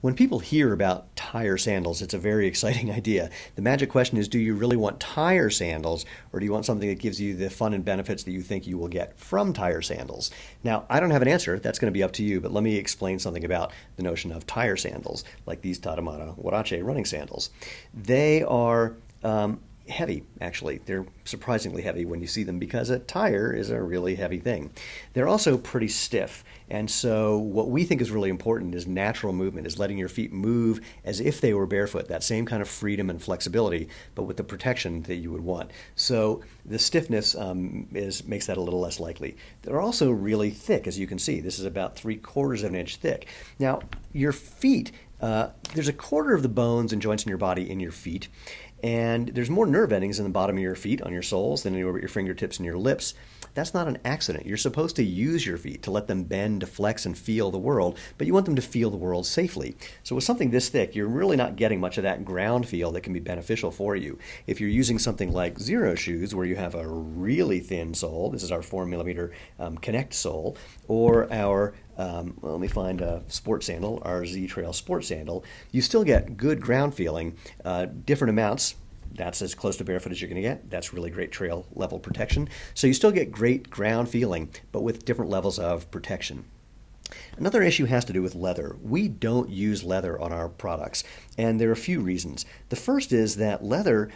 When people hear about tire sandals, it's a very exciting idea. The magic question is, do you really want tire sandals, or do you want something that gives you the fun and benefits that you think you will get from tire sandals? Now, I don't have an answer. That's going to be up to you, but let me explain something about the notion of tire sandals, like these Tatamana Huarache running sandals. They are heavy, actually. They're surprisingly heavy when you see them because a tire is a really heavy thing. They're also pretty stiff. And so what we think is really important is natural movement, is letting your feet move as if they were barefoot, that same kind of freedom and flexibility, but with the protection that you would want. So the stiffness makes that a little less likely. They're also really thick, as you can see. This is about 3/4 of an inch thick. Now, your feet, there's a quarter of the bones and joints in your body in your feet. And there's more nerve endings in the bottom of your feet on your soles than anywhere but your fingertips and your lips. That's not an accident. You're supposed to use your feet to let them bend, to flex, and feel the world, but you want them to feel the world safely. So with something this thick, you're really not getting much of that ground feel that can be beneficial for you. If you're using something like Zero shoes, where you have a really thin sole, this is our 4mm Connect sole, or our let me find a sport sandal, our Z Trail sport sandal, you still get good ground feeling, different amounts. That's as close to barefoot as you're going to get. That's really great trail level protection. So you still get great ground feeling, but with different levels of protection. Another issue has to do with leather. We don't use leather on our products, and there are a few reasons. The first is that leather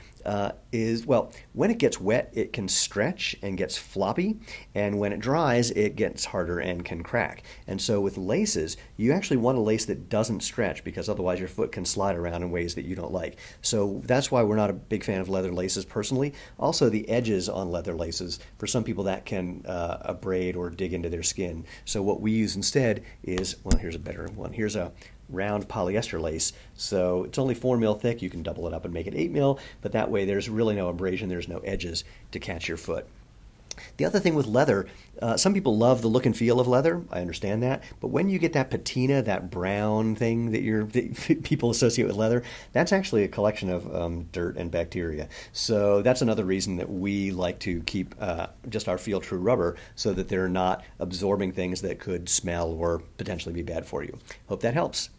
when it gets wet, it can stretch and gets floppy, and when it dries, it gets harder and can crack. And so with laces, you actually want a lace that doesn't stretch, because otherwise your foot can slide around in ways that you don't like. So that's why we're not a big fan of leather laces personally. Also, the edges on leather laces, for some people that can abrade or dig into their skin. So what we use instead is, well, here's a better one. Here's a round polyester lace. So it's only 4mm thick. You can double it up and make it 8mm, but that way there's really no abrasion, there's no edges to catch your foot. The other thing with leather, some people love the look and feel of leather. I understand that. But when you get that patina, that brown thing that people associate with leather, that's actually a collection of dirt and bacteria. So that's another reason that we like to keep just our Feel True rubber, so that they're not absorbing things that could smell or potentially be bad for you. Hope that helps.